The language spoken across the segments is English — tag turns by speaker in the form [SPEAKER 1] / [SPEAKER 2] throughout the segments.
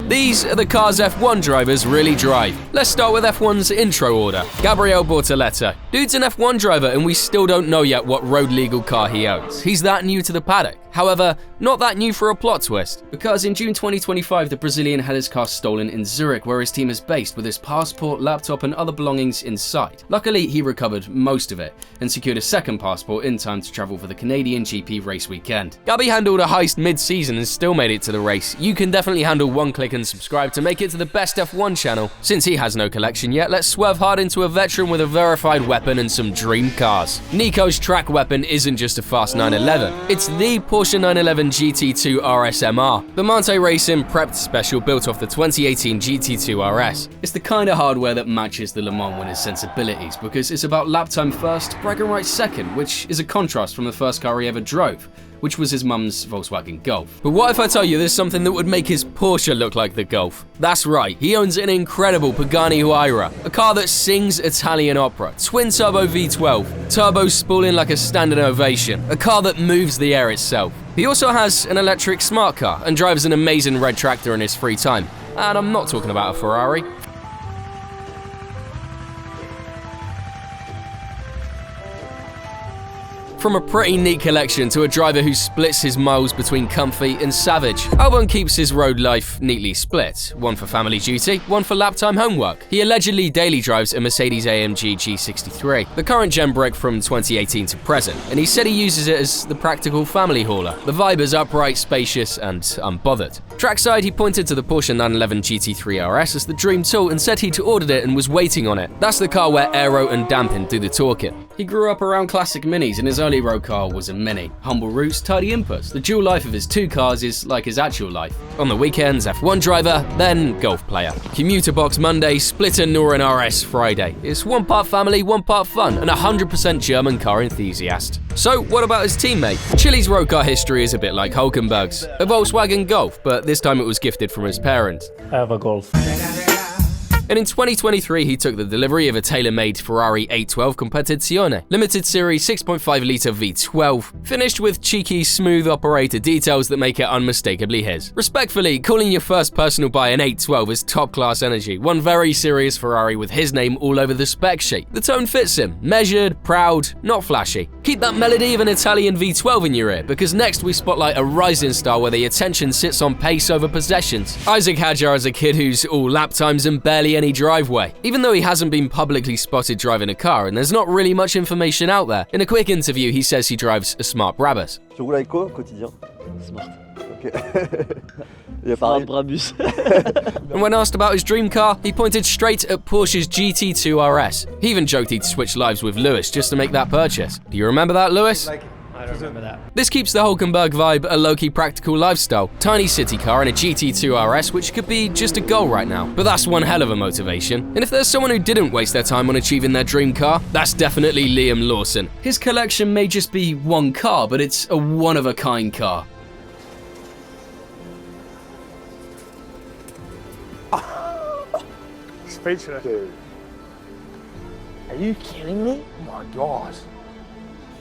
[SPEAKER 1] These are the cars F1 drivers really drive. Let's start with F1's intro order. Gabriele Bortoleto. Dude's an F1 driver and we still don't know yet what road legal car he owns. He's that new to the paddock. However, not that new for a plot twist, because in June 2025 the Brazilian had his car stolen in Zurich, where his team is based, with his passport, laptop and other belongings inside. Luckily, he recovered most of it and secured a second passport in time to travel for the Canadian GP race weekend. Gabby handled a heist mid-season and still made it to the race. You can definitely handle one click and subscribe to make it to the best F1 channel. Since he has no collection yet, let's swerve hard into a veteran with a verified weapon and some dream cars. Nico's track weapon isn't just a fast 911, it's the Porsche 911 GT2 RS MR, the Mante Racing prepped special built off the 2018 GT2 RS. It's the kind of hardware that matches the Le Mans winner's sensibilities, because it's about lap time first, bragging rights second, which is a contrast from the first car he ever drove, which was his mum's Volkswagen Golf. But what if I tell you there's something that would make his Porsche look like the Golf? That's right, he owns an incredible Pagani Huayra, a car that sings Italian opera, twin-turbo V12, turbo spooling like a standing ovation, a car that moves the air itself. He also has an electric smart car and drives an amazing red tractor in his free time. And I'm not talking about a Ferrari. From a pretty neat collection to a driver who splits his miles between comfy and savage, Albon keeps his road life neatly split. One for family duty, one for lap time homework. He allegedly daily drives a Mercedes-AMG G63, the current gen brick from 2018 to present, and he said he uses it as the practical family hauler. The vibe is upright, spacious, and unbothered. Trackside, he pointed to the Porsche 911 GT3 RS as the dream tool and said he'd ordered it and was waiting on it. That's the car where aero and damping do the talking. He grew up around classic minis and his early road car was a Mini. Humble roots, tidy inputs. The dual life of his two cars is like his actual life. On the weekends, F1 driver, then golf player. Commuter box Monday, splitter Norin RS Friday. It's one part family, one part fun, and 100% German car enthusiast. So what about his teammate? Chile's road car history is a bit like Hulkenberg's. A Volkswagen Golf, but this time it was gifted from his parents.
[SPEAKER 2] I have a Golf.
[SPEAKER 1] And in 2023, he took the delivery of a tailor-made Ferrari 812 Competizione, limited series 6.5-litre V12, finished with cheeky, smooth operator details that make it unmistakably his. Respectfully, calling your first personal buy an 812 is top-class energy, one very serious Ferrari with his name all over the spec sheet. The tone fits him, measured, proud, not flashy. Keep that melody of an Italian V12 in your ear, because next we spotlight a rising star where the attention sits on pace over possessions. Isaac Hadjar is a kid who's all lap times and barely any driveway. Even though he hasn't been publicly spotted driving a car and there's not really much information out there, in a quick interview he says he drives a smart Brabus.
[SPEAKER 3] Tu roules avec quoi au quotidien?
[SPEAKER 4] Smart.
[SPEAKER 3] Ok. Il y a pas
[SPEAKER 4] Brabus.
[SPEAKER 1] And when asked about his dream car, he pointed straight at Porsche's GT2 RS. He even joked he'd switch lives with Lewis just to make that purchase. Do you remember that, Lewis?
[SPEAKER 2] I don't remember that.
[SPEAKER 1] This keeps the Hulkenberg vibe a low-key practical lifestyle. Tiny city car and a GT2 RS, which could be just a goal right now. But that's one hell of a motivation. And if there's someone who didn't waste their time on achieving their dream car, that's definitely Liam Lawson. His collection may just be one car, but it's a one-of-a-kind car.
[SPEAKER 2] Speechless.
[SPEAKER 3] Dude.
[SPEAKER 4] Are you kidding me? Oh my gosh.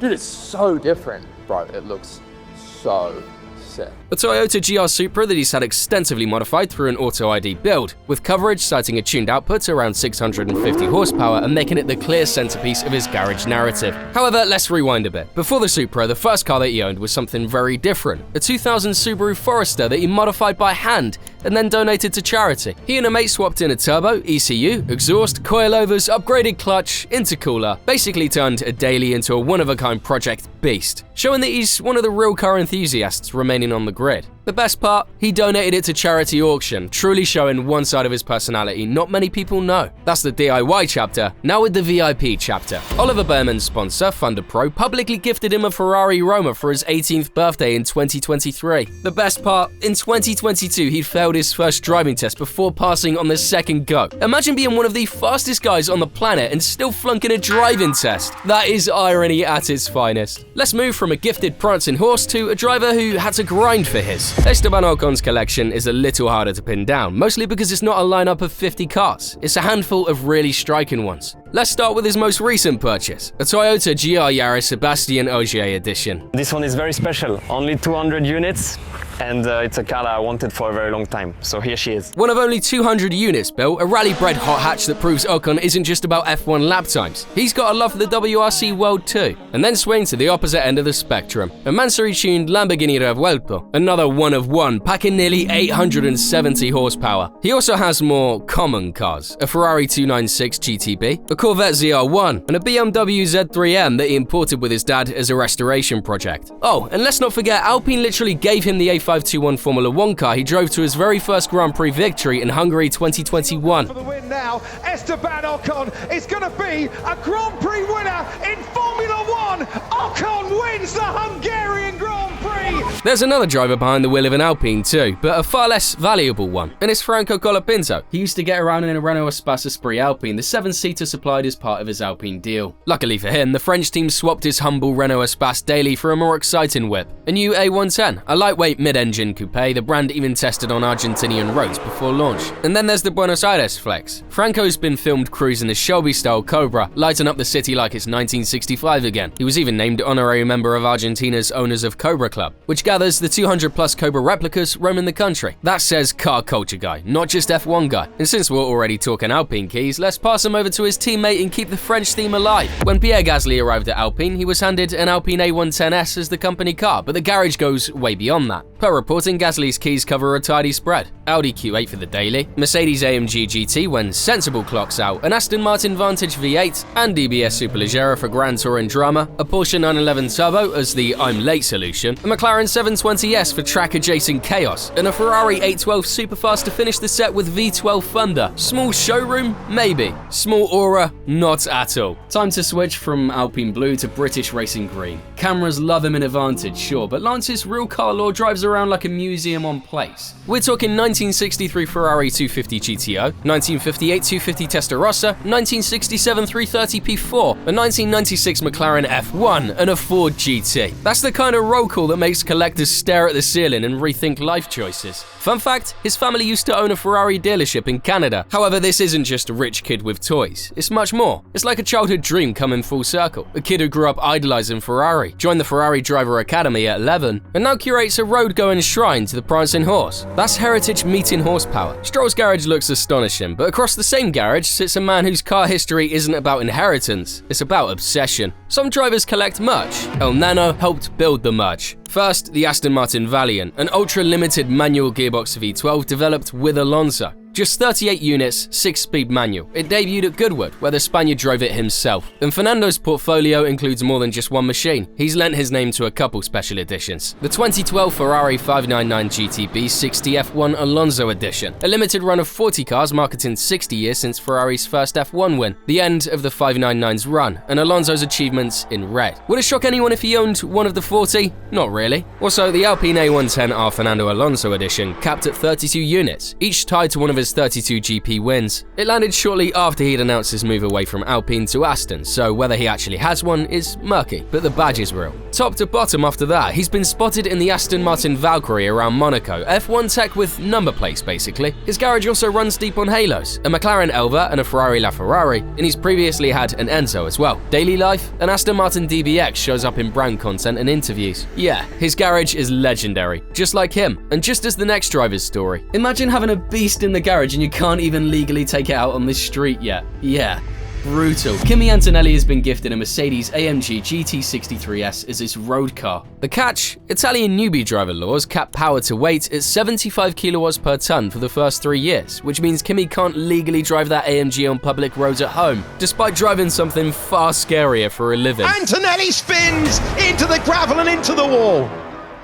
[SPEAKER 4] Dude, it's so different. Bro, it looks so sick.
[SPEAKER 1] A Toyota GR Supra that he's had extensively modified through an Auto ID build, with coverage citing a tuned output around 650 horsepower and making it the clear centerpiece of his garage narrative. However, let's rewind a bit. Before the Supra, the first car that he owned was something very different. A 2000 Subaru Forester that he modified by hand and then donated to charity. He and a mate swapped in a turbo, ECU, exhaust, coilovers, upgraded clutch, intercooler, basically turned a daily into a one-of-a-kind project beast, showing that he's one of the real car enthusiasts remaining on the grid. The best part, he donated it to charity auction, truly showing one side of his personality not many people know. That's the DIY chapter, now with the VIP chapter. Oliver Behrman's sponsor, Thunder Pro, publicly gifted him a Ferrari Roma for his 18th birthday in 2023. The best part, in 2022 he'd failed his first driving test before passing on the second go. Imagine being one of the fastest guys on the planet and still flunking a driving test. That is irony at its finest. Let's move from a gifted prancing horse to a driver who had to grind for his. Esteban Ocon's collection is a little harder to pin down, mostly because it's not a lineup of 50 cars. It's a handful of really striking ones. Let's start with his most recent purchase, a Toyota GR Yaris Sebastian Ogier edition.
[SPEAKER 5] This one is very special, only 200 units, and it's a car that I wanted for a very long time. So here she is.
[SPEAKER 1] One of only 200 units built, a rally-bred hot hatch that proves Ocon isn't just about F1 lap times. He's got a love for the WRC world too. And then swing to the opposite end of the spectrum. A Mansory-tuned Lamborghini Revuelto, another one of one, packing nearly 870 horsepower. He also has more common cars, a Ferrari 296 GTB, a Corvette ZR1, and a BMW Z3M that he imported with his dad as a restoration project. Oh, and let's not forget, Alpine literally gave him the A521 Formula 1 car he drove to his very first Grand Prix victory in Hungary 2021.
[SPEAKER 6] For the win now, Esteban Ocon is going to be a Grand Prix winner in Formula 1. Ocon wins the Hungarian Grand Prix.
[SPEAKER 1] There's another driver behind the wheel of an Alpine too, but a far less valuable one, and it's Franco Colapinto. He used to get around in a Renault Espace Esprit Alpine, the 7-seater supplied as part of his Alpine deal. Luckily for him, the French team swapped his humble Renault Espace Daily for a more exciting whip, a new A110, a lightweight mid-engine coupe the brand even tested on Argentinian roads before launch. And then there's the Buenos Aires flex. Franco's been filmed cruising a Shelby-style Cobra, lighting up the city like it's 1965 again. He was even named honorary member of Argentina's Owners of Cobra Club, which gathers the 200+ Cobra replicas roaming the country. That says car culture guy, not just F1 guy. And since we're already talking Alpine keys, let's pass him over to his teammate and keep the French theme alive. When Pierre Gasly arrived at Alpine, he was handed an Alpine A110S as the company car, but the garage goes way beyond that. Per reporting, Gasly's keys cover a tidy spread. Audi Q8 for the Daily, Mercedes AMG GT when sensible clocks out, an Aston Martin Vantage V8, and DBS Superleggera for Grand Touring drama, a Porsche 911 Turbo as the I'm late solution, a McLaren 720S for track-adjacent chaos, and a Ferrari 812 Superfast to finish the set with V12 Thunder. Small showroom? Maybe. Small aura? Not at all. Time to switch from Alpine Blue to British Racing Green. Cameras love him in a Vantage, sure, but Lance's real car lore drives around like a museum on place. We're talking 1963 Ferrari 250 GTO, 1958 250 Testarossa, 1967 330 P4, a 1996 McLaren F1, and a Ford GT. That's the kind of roll call that makes collectors stare at the ceiling and rethink life choices. Fun fact, his family used to own a Ferrari dealership in Canada. However, this isn't just a rich kid with toys. It's much more. It's like a childhood dream coming full circle. A kid who grew up idolizing Ferrari, joined the Ferrari Driver Academy at 11, and now curates a road-going shrine to the prancing horse. That's heritage meeting horsepower. Stroll's garage looks astonishing, but across the same garage sits a man whose car history isn't about inheritance, it's about obsession. Some drivers collect merch. El Nano helped build the merch. First, the Aston Martin Valiant, an ultra-limited manual gearbox V12 developed with Alonso. Just 38 units, 6-speed manual. It debuted at Goodwood, where the Spaniard drove it himself. And Fernando's portfolio includes more than just one machine. He's lent his name to a couple special editions. The 2012 Ferrari 599 GTB 60 F1 Alonso edition, a limited run of 40 cars marketing 60 years since Ferrari's first F1 win. The end of the 599's run, and Alonso's achievements in red. Would it shock anyone if he owned one of the 40? Not really. Also, the Alpine A110R Fernando Alonso edition capped at 32 units, each tied to one of his 32 GP wins. It landed shortly after he'd announced his move away from Alpine to Aston, so whether he actually has one is murky, but the badge is real. Top to bottom after that, he's been spotted in the Aston Martin Valkyrie around Monaco, F1 tech with number plates basically. His garage also runs deep on halos, a McLaren Elva and a Ferrari LaFerrari, and he's previously had an Enzo as well. Daily life, an Aston Martin DBX shows up in brand content and interviews. Yeah, his garage is legendary, just like him, and just as the next driver's story. Imagine having a beast in the garage and you can't even legally take it out on the street yet. Yeah. Brutal. Kimi Antonelli has been gifted a Mercedes AMG GT63S as his road car. The catch? Italian newbie driver laws cap power to weight at 75 kilowatts per ton for the first 3 years, which means Kimi can't legally drive that AMG on public roads at home, despite driving something far scarier for a living.
[SPEAKER 6] Antonelli spins into the gravel and into the wall.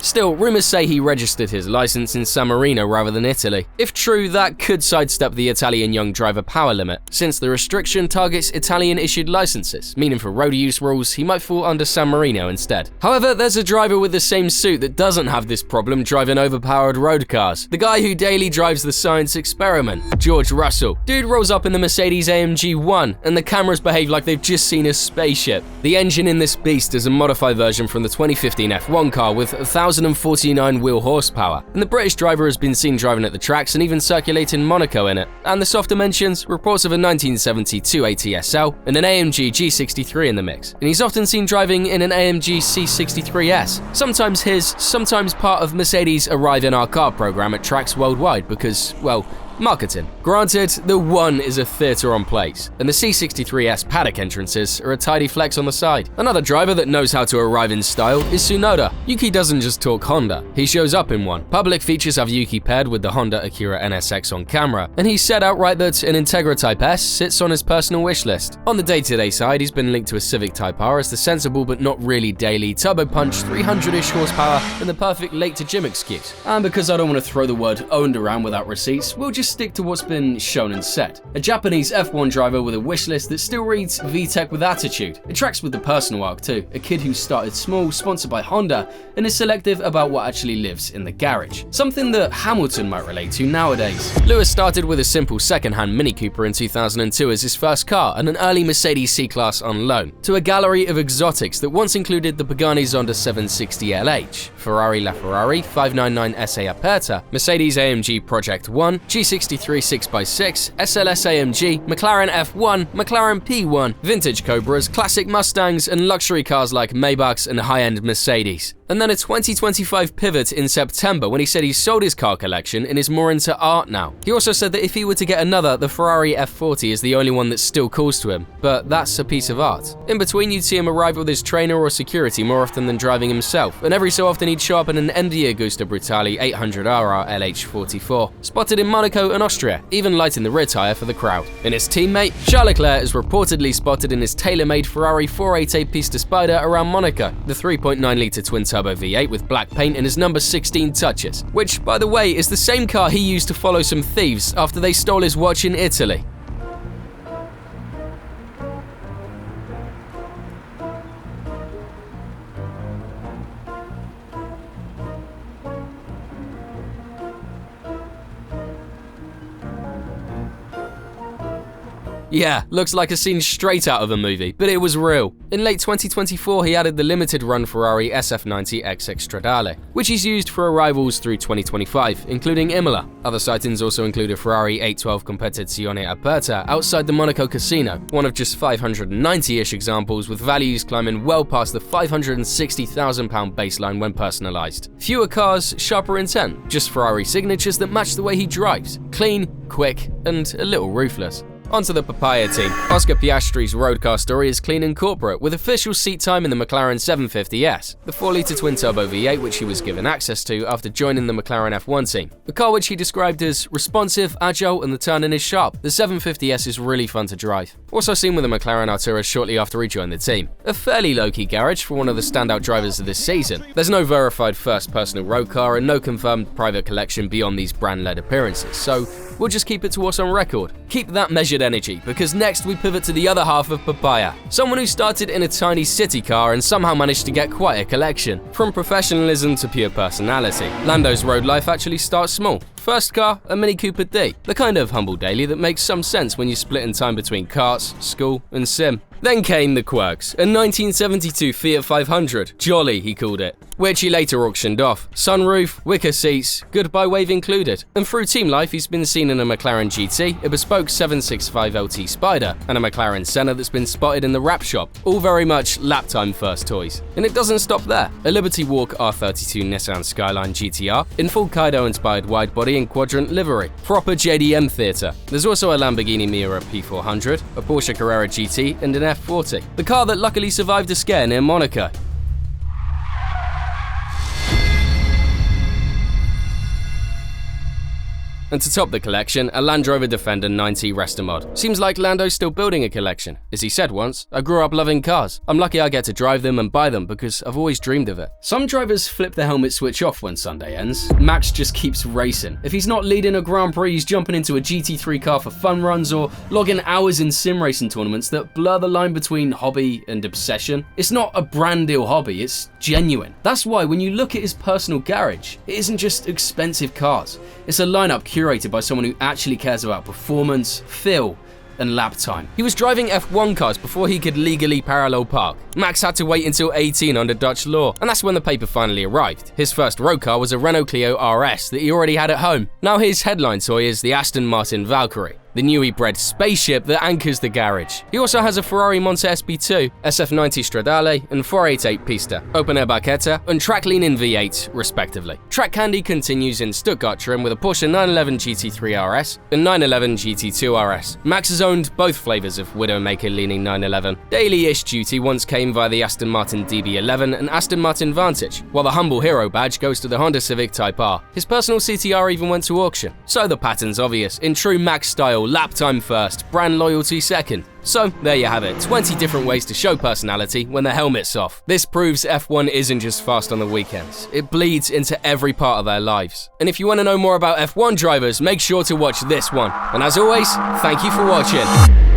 [SPEAKER 1] Still, rumors say he registered his license in San Marino rather than Italy. If true, that could sidestep the Italian young driver power limit, since the restriction targets Italian-issued licenses, meaning for road use rules, he might fall under San Marino instead. However, there's a driver with the same suit that doesn't have this problem driving overpowered road cars. The guy who daily drives the science experiment, George Russell. Dude rolls up in the Mercedes AMG 1, and the cameras behave like they've just seen a spaceship. The engine in this beast is a modified version from the 2015 F1 car with 1,000 1,049 wheel horsepower, and the British driver has been seen driving at the tracks and even circulating Monaco in it. And the softer mentions, reports of a 1972 ATSL and an AMG G63 in the mix, and he's often seen driving in an AMG C63S, sometimes his, sometimes part of Mercedes' Arrive in Our Car program at tracks worldwide because, well, marketing. Granted, the one is a theatre on place, and the C63S paddock entrances are a tidy flex on the side. Another driver that knows how to arrive in style is Tsunoda. Yuki doesn't just talk Honda, he shows up in one. Public features have Yuki paired with the Honda Acura NSX on camera, and he said outright that an Integra Type S sits on his personal wish list. On the day-to-day side, he's been linked to a Civic Type R as the sensible but not really daily turbo punch 300-ish horsepower and the perfect late-to-gym excuse. And because I don't want to throw the word owned around without receipts, we'll just stick to what's been shown and said. A Japanese F1 driver with a wish list that still reads VTEC with attitude. It tracks with the personal arc too, a kid who started small, sponsored by Honda, and is selective about what actually lives in the garage. Something that Hamilton might relate to nowadays. Lewis started with a simple second-hand Mini Cooper in 2002 as his first car and an early Mercedes C-Class on loan, to a gallery of exotics that once included the Pagani Zonda 760LH, Ferrari LaFerrari 599 SA Aperta, Mercedes AMG Project 1, G63 6x6, SLS AMG, McLaren F1, McLaren P1, vintage Cobras, classic Mustangs, and luxury cars like Maybachs and high-end Mercedes. And then a 2025 pivot in September when he said he sold his car collection and is more into art now. He also said that if he were to get another, the Ferrari F40 is the only one that still calls to him, but that's a piece of art. In between, you'd see him arrive with his trainer or security more often than driving himself, and every so often he'd show up in an MD Agusta Brutale 800RR LH44, spotted in Monaco and Austria, even lighting the rear tyre for the crowd. And his teammate, Charles Leclerc, is reportedly spotted in his tailor-made Ferrari 488 Pista Spider around Monaco, the 3.9-litre twin-turbo V8 with black paint and his number 16 touches, which, by the way, is the same car he used to follow some thieves after they stole his watch in Italy. Yeah, looks like a scene straight out of a movie, but it was real. In late 2024, he added the limited-run Ferrari SF90 XX Stradale, which he's used for arrivals through 2025, including Imola. Other sightings also include a Ferrari 812 Competizione Aperta outside the Monaco Casino, one of just 590-ish examples with values climbing well past the £560,000 baseline when personalized. Fewer cars, sharper intent, just Ferrari signatures that match the way he drives. Clean, quick, and a little ruthless. Onto the Papaya team. Oscar Piastri's road car story is clean and corporate, with official seat time in the McLaren 750S, the 4-litre twin-turbo V8 which he was given access to after joining the McLaren F1 team. The car which he described as responsive, agile, and the turning is sharp. The 750S is really fun to drive. Also seen with the McLaren Artura shortly after he joined the team. A fairly low-key garage for one of the standout drivers of this season. There's no verified first personal road car and no confirmed private collection beyond these brand-led appearances, so we'll just keep it to what's on record. Keep that measured energy, because next we pivot to the other half of Papaya. Someone who started in a tiny city car and somehow managed to get quite a collection. From professionalism to pure personality, Lando's road life actually starts small. First car, a Mini Cooper D, the kind of humble daily that makes some sense when you split in time between karts, school, and sim. Then came the quirks, a 1972 Fiat 500, Jolly he called it, which he later auctioned off. Sunroof, wicker seats, goodbye wave included. And through team life he's been seen in a McLaren GT, a bespoke 765 LT Spider, and a McLaren Senna that's been spotted in the wrap shop, all very much lap time first toys. And it doesn't stop there. A Liberty Walk R32 Nissan Skyline GTR, in full Kaido-inspired widebody and quadrant livery, proper JDM theatre. There's also a Lamborghini Miura P400, a Porsche Carrera GT, and an F40, the car that luckily survived a scare near Monaco. And to top the collection, a Land Rover Defender 90 Resta Mod. Seems like Lando's still building a collection. As he said once, I grew up loving cars. I'm lucky I get to drive them and buy them because I've always dreamed of it. Some drivers flip the helmet switch off when Sunday ends. Max just keeps racing. If he's not leading a Grand Prix, he's jumping into a GT3 car for fun runs or logging hours in sim racing tournaments that blur the line between hobby and obsession. It's not a brand deal hobby, it's genuine. That's why when you look at his personal garage, it isn't just expensive cars. It's a lineup curated by someone who actually cares about performance, feel, and lap time. He was driving F1 cars before he could legally parallel park. Max had to wait until 18 under Dutch law, and that's when the paper finally arrived. His first road car was a Renault Clio RS that he already had at home. Now his headline toy is the Aston Martin Valkyrie, the newly bred spaceship that anchors the garage. He also has a Ferrari Monza SP2, SF90 Stradale, and 488 Pista, Open Air Barchetta, and track lean-in V8, respectively. Track candy continues in Stuttgart trim with a Porsche 911 GT3 RS and 911 GT2 RS. Max has owned both flavors of Widowmaker-leaning 911. Daily-ish duty once came via the Aston Martin DB11 and Aston Martin Vantage, while the humble hero badge goes to the Honda Civic Type R. His personal CTR even went to auction. So the pattern's obvious. In true Max style, lap time first, brand loyalty second. So there you have it, 20 different ways to show personality when the helmet's off. This proves F1 isn't just fast on the weekends, it bleeds into every part of their lives. And if you want to know more about F1 drivers, make sure to watch this one. And as always, thank you for watching.